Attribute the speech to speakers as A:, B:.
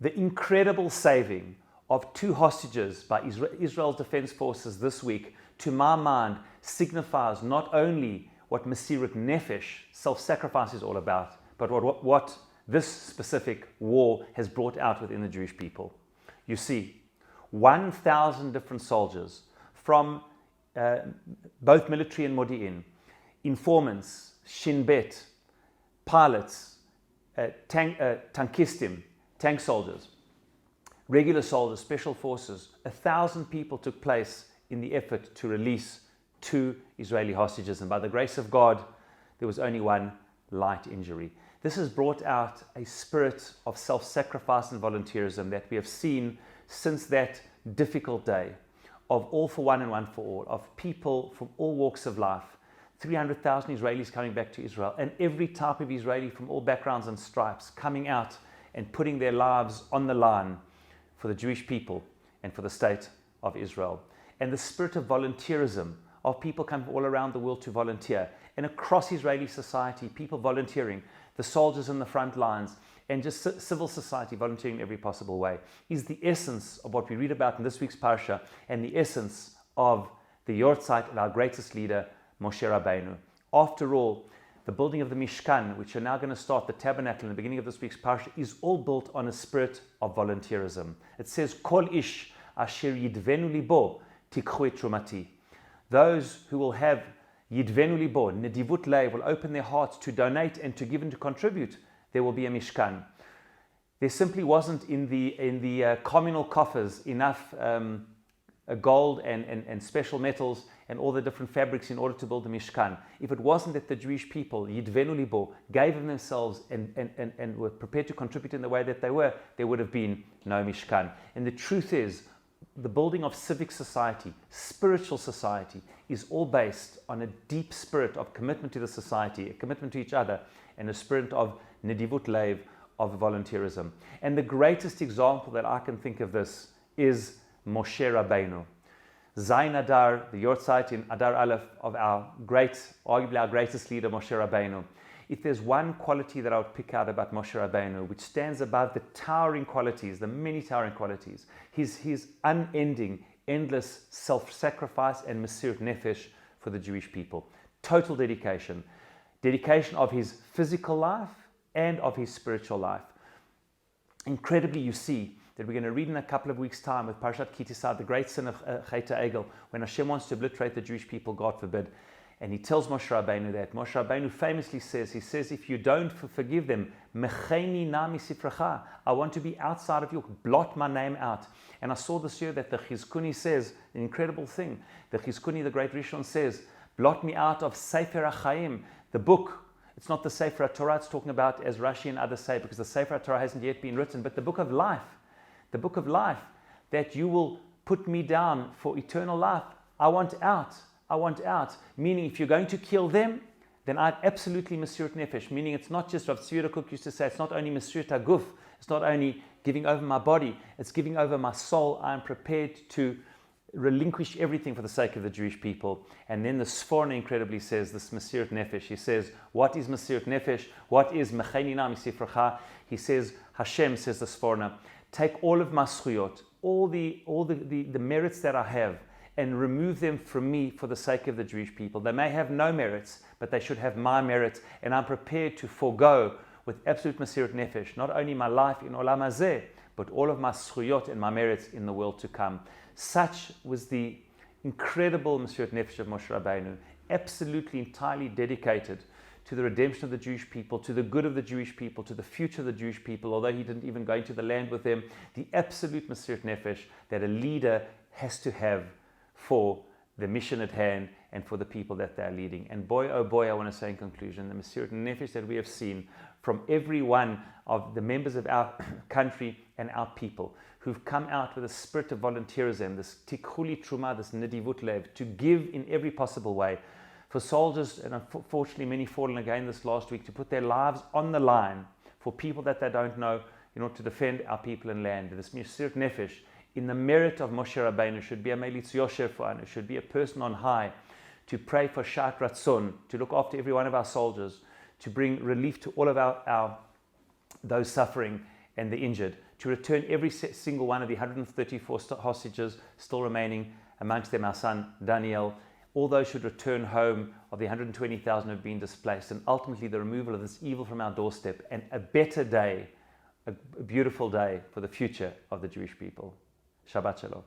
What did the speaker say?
A: The incredible saving of 2 hostages by Israel's defense forces this week, to my mind, signifies not only what Mesirat Nefesh, self-sacrifice, is all about, but what this specific war has brought out within the Jewish people. You see, 1,000 different soldiers from both military and Modi'in, informants, Shin Bet, pilots, tankistim, tank soldiers, regular soldiers, special forces, 1,000 people took place in the effort to release 2 Israeli hostages. And by the grace of God, there was only 1 light injury. This has brought out a spirit of self-sacrifice and volunteerism that we have seen since that difficult day of all for one and one for all, of people from all walks of life, 300,000 Israelis coming back to Israel, and every type of Israeli from all backgrounds and stripes coming out and putting their lives on the line for the Jewish people and for the state of Israel. And the spirit of volunteerism, of people coming from all around the world to volunteer, and across Israeli society, people volunteering, the soldiers in the front lines, and just civil society volunteering in every possible way, is the essence of what we read about in this week's parasha, and the essence of the Yortzeit of our greatest leader, Moshe Rabbeinu. After all, the building of the Mishkan, which are now going to start, the tabernacle in the beginning of this week's parasha, is all built on a spirit of volunteerism. It says, Kol ish asher yidvenu libo tikchu et trumati. Those who will have yidvenu libo, nedivut leiv, will open their hearts to donate and to give and to contribute, there will be a Mishkan. There simply wasn't in the communal coffers enough gold and special metals and all the different fabrics in order to build the Mishkan. If it wasn't that the Jewish people, Yidvenu Libo, gave of themselves and were prepared to contribute in the way that they were, there would have been no Mishkan. And the truth is, the building of civic society, spiritual society, is all based on a deep spirit of commitment to the society, a commitment to each other, and a spirit of Nedivut Leiv, of volunteerism. And the greatest example that I can think of this is Moshe Rabbeinu. Zayin Adar, the Yortzeit in Adar Aleph of arguably our greatest leader, Moshe Rabbeinu. If there's one quality that I would pick out about Moshe Rabbeinu, which stands above the towering qualities, the many towering qualities, his unending, endless self-sacrifice and Mesirat Nefesh for the Jewish people. Total dedication. Dedication of his physical life and of his spiritual life. Incredibly, you see that we're going to read in a couple of weeks' time with Parashat Kitisah, the great sin of Chet HaEgel, when Hashem wants to obliterate the Jewish people, God forbid. And he tells Moshe Rabbeinu that. Moshe Rabbeinu famously says, if you don't forgive them, mecheni na misifrecha, I want to be outside of you, blot my name out. And I saw this year that the Chizkuni says, an incredible thing. The Chizkuni, the great Rishon, says, blot me out of Sefer HaChaim, the book. It's not the Sefer HaTorah it's talking about, as Rashi and others say, because the Sefer HaTorah hasn't yet been written, but the book of life. The book of life, that you will put me down for eternal life. I want out. I want out. Meaning, if you're going to kill them, then I'd absolutely Mesirat Nefesh. Meaning, it's not just what Tzvira Cook used to say, it's not only Mesirat HaGuf, it's not only giving over my body, it's giving over my soul. I am prepared to relinquish everything for the sake of the Jewish people. And then the Sforna incredibly says this Mesirat Nefesh. He says, what is Mesirat Nefesh? What is Mecheni na misifrecha? He says, Hashem, says the Sforna, take all of my zchuyot, all the merits that I have, and remove them from me for the sake of the Jewish people. They may have no merits, but they should have my merits, and I'm prepared to forego with absolute Mesirat Nefesh, not only my life in Olam Hazeh, but all of my zchuyot and my merits in the world to come. Such was the incredible Mesirat Nefesh of Moshe Rabbeinu, absolutely entirely dedicated to the redemption of the Jewish people, to the good of the Jewish people, to the future of the Jewish people, although he didn't even go into the land with them, the absolute Mesirat Nefesh that a leader has to have for the mission at hand and for the people that they're leading. And boy, oh boy, I want to say in conclusion, the Mesirat Nefesh that we have seen from every one of the members of our country and our people who've come out with a spirit of volunteerism, this tikhuli truma, this nedivut lev, to give in every possible way. For soldiers, and unfortunately many fallen again this last week, to put their lives on the line for people that they don't know in order to defend our people and land. This Mesirat Nefesh, in the merit of Moshe Rabbeinu, should be a Melitz Yoshev for us, should be a person on high, to pray for Shat Ratzon, to look after every one of our soldiers, to bring relief to all of those suffering and the injured, to return every single one of the 134 hostages still remaining, amongst them our son Daniel. All those should return home of the 120,000 who have been displaced, and ultimately the removal of this evil from our doorstep, and a better day, a beautiful day for the future of the Jewish people. Shabbat Shalom.